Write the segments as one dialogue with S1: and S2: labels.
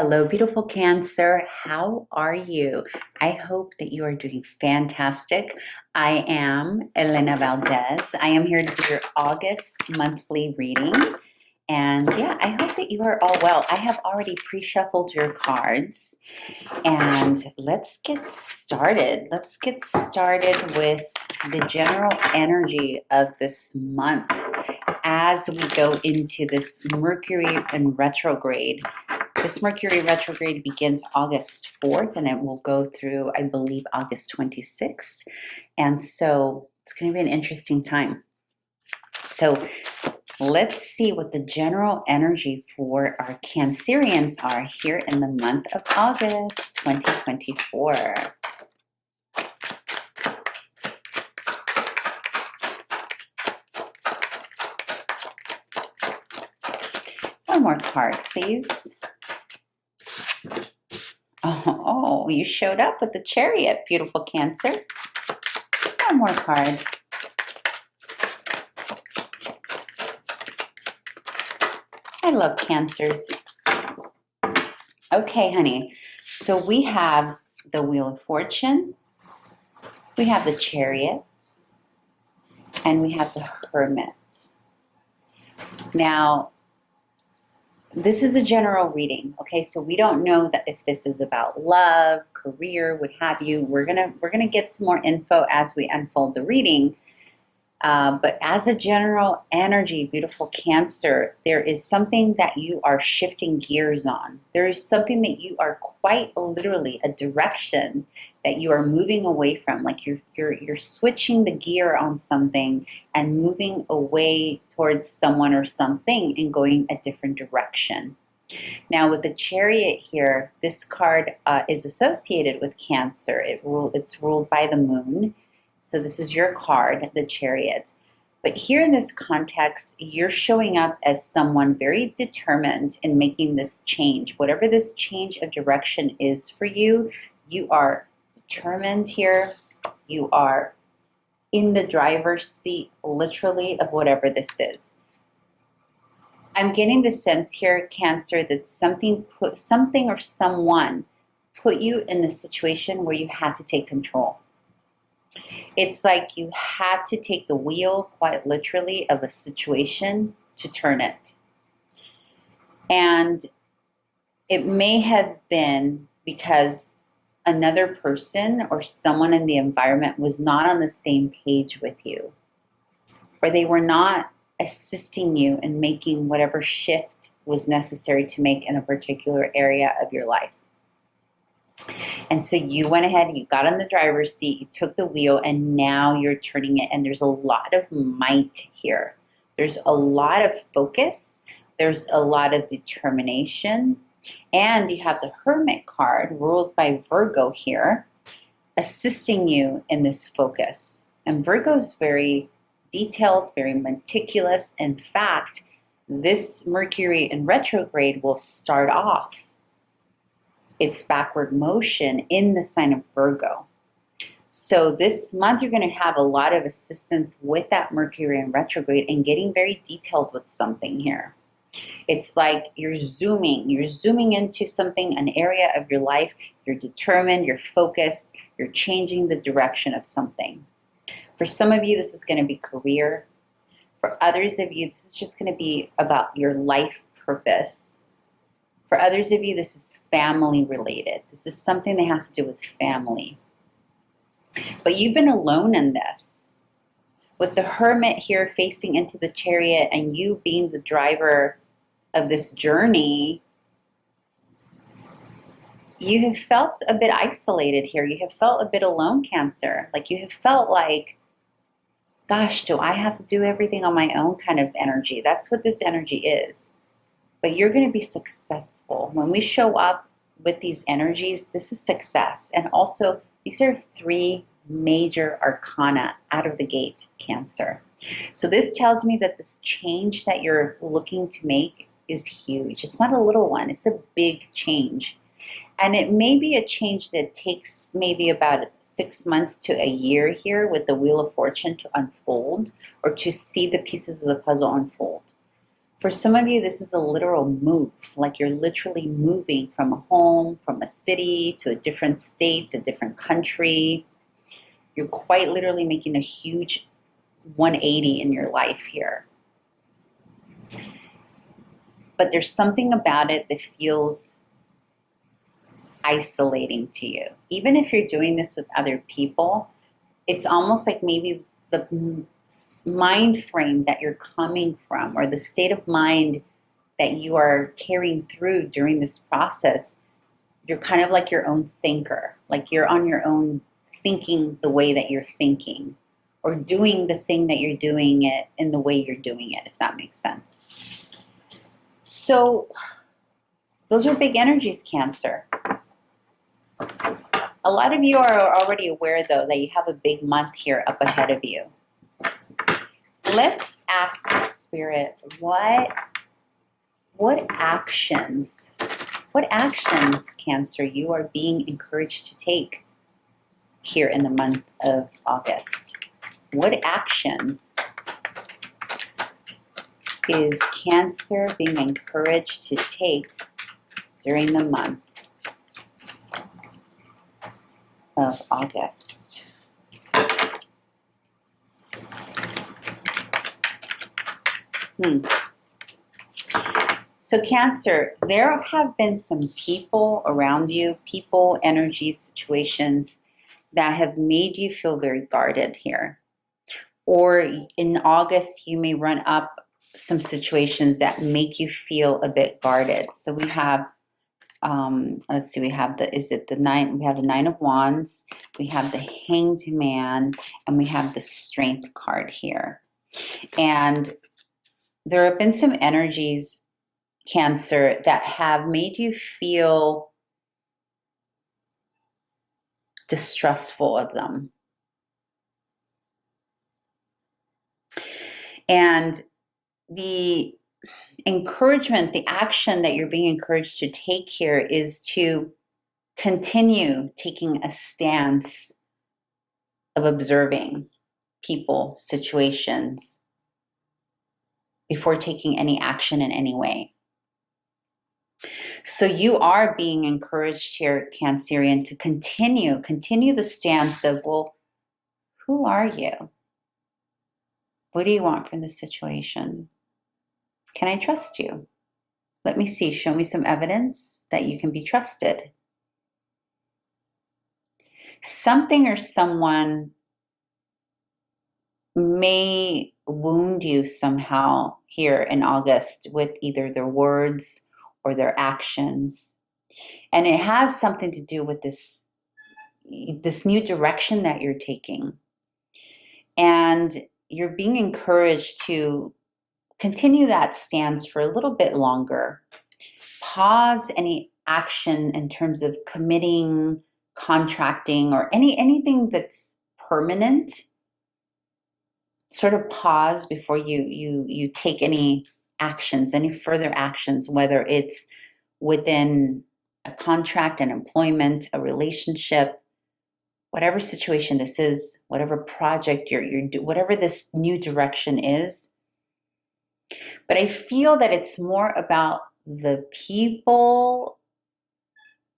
S1: Hello, beautiful Cancer. How are you? I hope that you are doing fantastic. I am Elena Valdez. I am here to do your August monthly reading. And yeah, I hope that you are all well. I have already pre-shuffled your cards. And let's get started. Let's get started with the general energy of this month as we go into this Mercury in retrograde. This Mercury retrograde begins August 4th and it will go through, I believe, August 26th. And so it's going to be an interesting time. So let's see what the general energy for our Cancerians are here in the month of August 2024. One more card, please. Oh, you showed up with the Chariot, beautiful Cancer. One more card. I love Cancers. Okay, honey. So we have the Wheel of Fortune, we have the Chariot, and we have the Hermit. Now, this is a general reading, okay? So we don't know that if this is about love, career, what have you. We're gonna get some more info as we unfold the reading. But as a general energy, beautiful Cancer, there is something that you are shifting gears on. There is something that you are quite literally a direction that you are moving away from. Like you're switching the gear on something and moving away towards someone or something and going a different direction. Now with the Chariot here, this card is associated with Cancer. It's ruled by the moon. So this is your card, the Chariot. But here in this context, you're showing up as someone very determined in making this change. Whatever this change of direction is for you, you are determined here. You are in the driver's seat, literally, of whatever this is. I'm getting the sense here, Cancer, that something or someone put you in the situation where you had to take control. It's like you had to take the wheel, quite literally, of a situation to turn it. And it may have been because another person or someone in the environment was not on the same page with you, or they were not assisting you in making whatever shift was necessary to make in a particular area of your life. And so you went ahead, you got on the driver's seat, you took the wheel, and now you're turning it. And there's a lot of might here. There's a lot of focus. There's a lot of determination. And you have the Hermit card, ruled by Virgo here, assisting you in this focus. And Virgo is very detailed, very meticulous. In fact, this Mercury in retrograde will start off its backward motion in the sign of Virgo. So this month you're going to have a lot of assistance with that Mercury in retrograde and getting very detailed with something here. It's like you're zooming into something, an area of your life. You're determined, you're focused, you're changing the direction of something. For some of you, this is going to be career. For others of you, this is just going to be about your life purpose. For others of you, this is family related. This is something that has to do with family. But you've been alone in this. With the Hermit here facing into the Chariot and you being the driver of this journey, you have felt a bit isolated here. You have felt a bit alone, Cancer. Like you have felt like, gosh, do I have to do everything on my own kind of energy? That's what this energy is. But you're going to be successful. When we show up with these energies, this is success. And also, these are three major arcana out of the gate, Cancer. So this tells me that this change that you're looking to make is huge. It's not a little one. It's a big change. And it may be a change that takes maybe about 6 months to a year here with the Wheel of Fortune to unfold or to see the pieces of the puzzle unfold. For some of you, this is a literal move, like you're literally moving from a home, from a city to a different state, a different country. You're quite literally making a huge 180 in your life here. But there's something about it that feels isolating to you. Even if you're doing this with other people, it's almost like maybe the mind frame that you're coming from, or the state of mind that you are carrying through during this process, you're kind of like your own thinker. Like you're on your own, thinking the way that you're thinking, or doing the thing that you're doing it in the way you're doing it, if that makes sense. So those are big energies, Cancer. A lot of you are already aware, though, that you have a big month here up ahead of you. Let's ask Spirit, what actions, Cancer, you are being encouraged to take here in the month of August? What actions is Cancer being encouraged to take during the month of August? So Cancer, there have been some people around you, people, energies, situations that have made you feel very guarded here. Or in August, you may run up some situations that make you feel a bit guarded. So we have, let's see, we have the Nine of Wands, we have the Hanged Man, and we have the Strength card here. And there have been some energies, Cancer, that have made you feel distrustful of them. And the encouragement, the action that you're being encouraged to take here is to continue taking a stance of observing people, situations, before taking any action in any way. So you are being encouraged here, Cancerian, to continue the stance of, well, who are you? What do you want from this situation? Can I trust you? Let me see. Show me some evidence that you can be trusted. Something or someone may wound you somehow here in August with either their words or their actions. And it has something to do with this new direction that you're taking. And you're being encouraged to continue that stance for a little bit longer. Pause any action in terms of committing, contracting, or anything that's permanent. Sort of pause before you take any actions, any further actions, whether it's within a contract, an employment, a relationship, whatever situation this is, whatever project you're whatever this new direction is. But I feel that it's more about the people,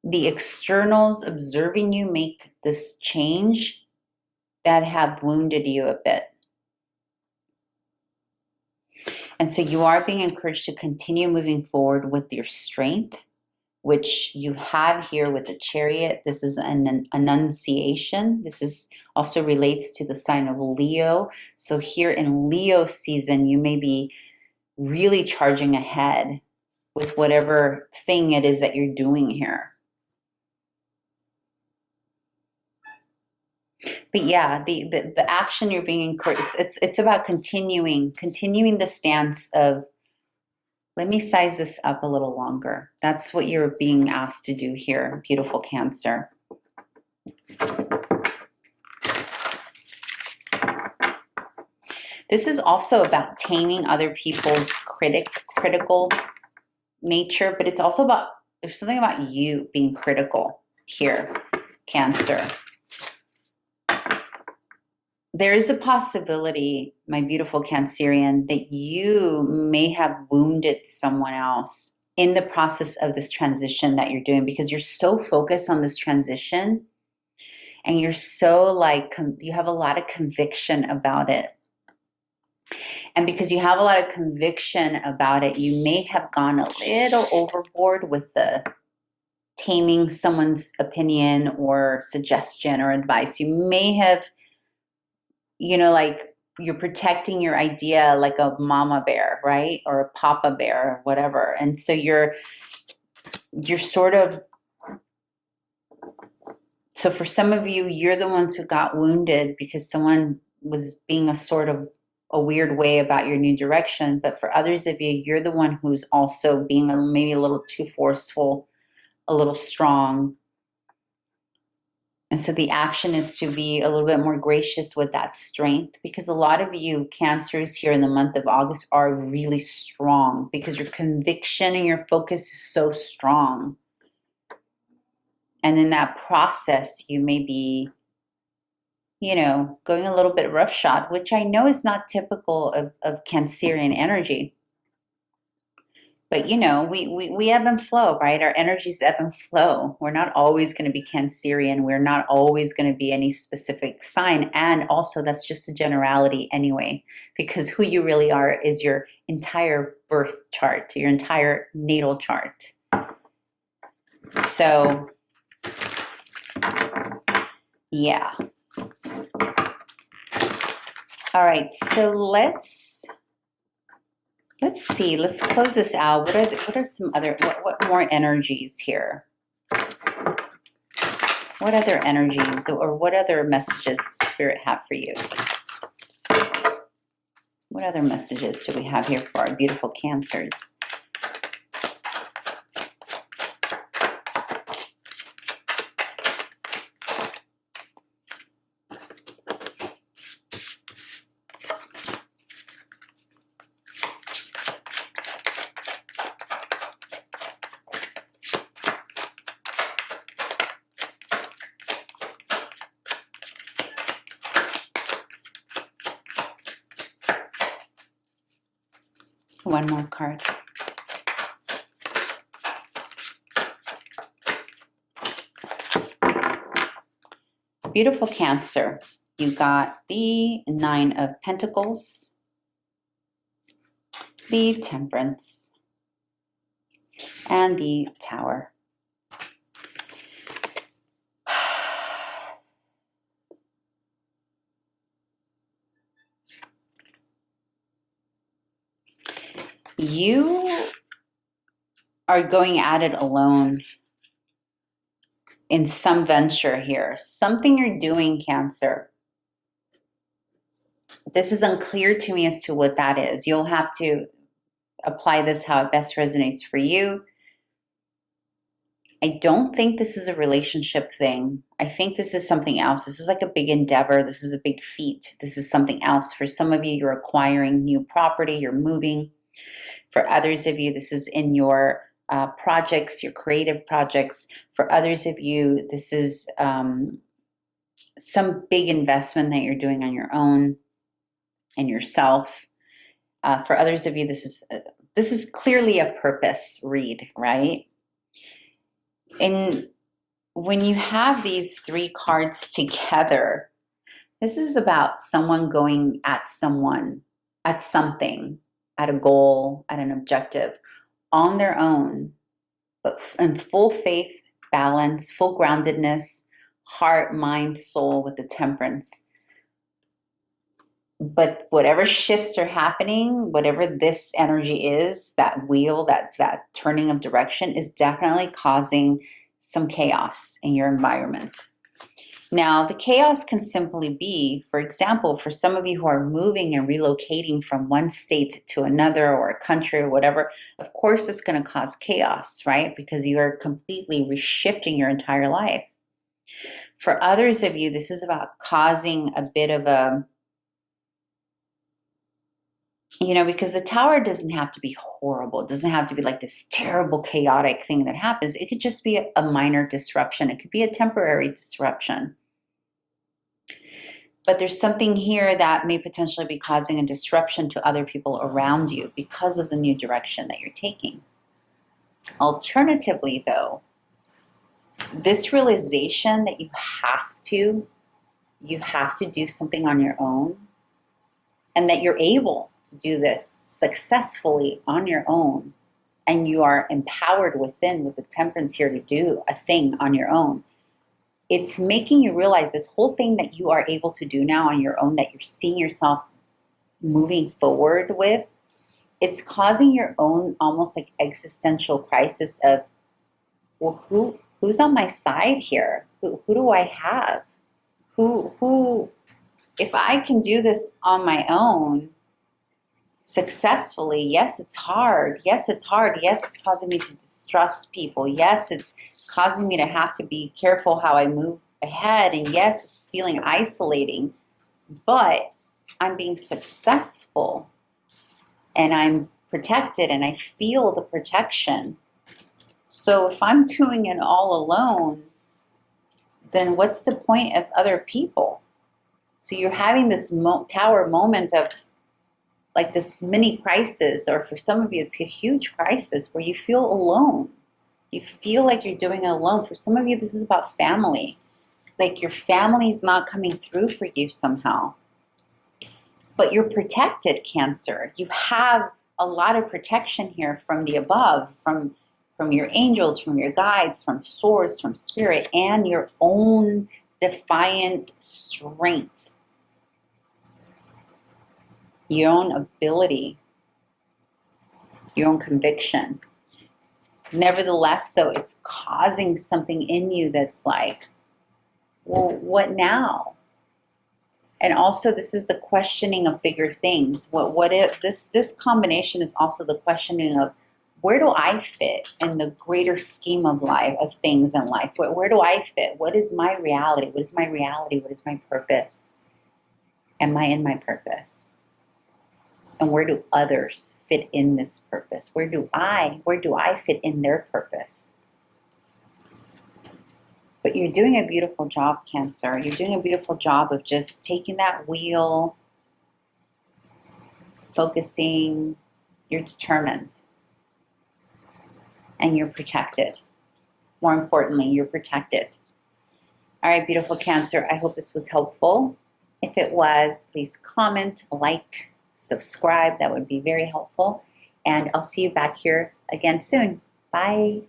S1: the externals observing you make this change that have wounded you a bit. And so you are being encouraged to continue moving forward with your strength, which you have here with the Chariot. This is an annunciation. This is also relates to the sign of Leo. So here in Leo season, you may be really charging ahead with whatever thing it is that you're doing here. But yeah, the action you're being encouraged, it's about continuing the stance of, let me size this up a little longer. That's what you're being asked to do here, beautiful Cancer. This is also about taming other people's critical nature, but it's also about, there's something about you being critical here, Cancer. there is a possibility, my beautiful Cancerian, that you may have wounded someone else in the process of this transition that you're doing, because you're so focused on this transition and you're so like, you have a lot of conviction about it. And because you have a lot of conviction about it, you may have gone a little overboard with the taming someone's opinion or suggestion or advice. You may have, like you're protecting your idea like a mama bear, right? Or a papa bear or whatever. And so you're sort of, so for some of you, you're the ones who got wounded because someone was being a sort of a weird way about your new direction. But for others of you, you're the one who's also being maybe a little too forceful, a little strong. And so the action is to be a little bit more gracious with that strength, because a lot of you Cancers here in the month of August are really strong because your conviction and your focus is so strong. And in that process, you may be, going a little bit roughshod, which I know is not typical of Cancerian energy. But, we ebb and flow, right? Our energies ebb and flow. We're not always going to be Cancerian. We're not always going to be any specific sign. And also, that's just a generality anyway, because who you really are is your entire birth chart, your entire natal chart. So, yeah. All right, so let's see. Let's close this out. What are some other, what more energies here? What other energies or what other messages does Spirit have for you? What other messages do we have here for our beautiful Cancers? One more card. Beautiful Cancer. You got the Nine of Pentacles, the Temperance, and the Tower. You are going at it alone in some venture here. Something you're doing, Cancer. This is unclear to me as to what that is. You'll have to apply this how it best resonates for you. I don't think this is a relationship thing. I think this is something else. This is like a big endeavor. This is a big feat. This is something else. For some of you, you're acquiring new property. You're moving. For others of you, this is in your projects, your creative projects. For others of you, this is some big investment that you're doing on your own and yourself. For others of you, this is clearly a purpose read, right? And when you have these three cards together, this is about someone going at someone, at something, at a goal, at an objective, on their own, but in full faith, balance, full groundedness, heart, mind, soul with the Temperance. But whatever shifts are happening, whatever this energy is, that wheel, that turning of direction is definitely causing some chaos in your environment. Now, the chaos can simply be, for example, for some of you who are moving and relocating from one state to another or a country or whatever, of course it's going to cause chaos, right? Because you are completely reshifting your entire life. For others of you, this is about causing a bit of a, because the Tower doesn't have to be horrible. It doesn't have to be like this terrible, chaotic thing that happens. It could just be a minor disruption. It could be a temporary disruption. But there's something here that may potentially be causing a disruption to other people around you because of the new direction that you're taking. Alternatively, though, this realization that you have to do something on your own, and that you're able to do this successfully on your own, and you are empowered within with the temperance here to do a thing on your own. It's making you realize this whole thing that you are able to do now on your own, that you're seeing yourself moving forward with, it's causing your own almost like existential crisis of, well, who's on my side here? Who do I have? Who, if I can do this on my own successfully, yes, it's hard. Yes, it's hard. Yes, it's causing me to distrust people. Yes, it's causing me to have to be careful how I move ahead. And yes, it's feeling isolating. But I'm being successful and I'm protected and I feel the protection. So if I'm doing it all alone, then what's the point of other people? So you're having this tower moment of like this mini crisis, or for some of you, it's a huge crisis where you feel alone. You feel like you're doing it alone. For some of you, this is about family. Like your family's not coming through for you somehow. But you're protected, Cancer. You have a lot of protection here from the above, from your angels, from your guides, from source, from spirit, and your own defiant strength. Your own ability, your own conviction. Nevertheless, though, it's causing something in you that's like, well, what now? And also, this is the questioning of bigger things. What if this combination is also the questioning of, where do I fit in the greater scheme of life, of things in life? Where do I fit? What is my reality? What is my reality? What is my purpose? Am I in my purpose? And where do others fit in this purpose? Where do I fit in their purpose? But you're doing a beautiful job, Cancer. You're doing a beautiful job of just taking that wheel, focusing. You're determined. And you're protected. More importantly, you're protected. All right, beautiful Cancer. I hope this was helpful. If it was, please comment, like, subscribe. That would be very helpful. And I'll see you back here again soon. Bye.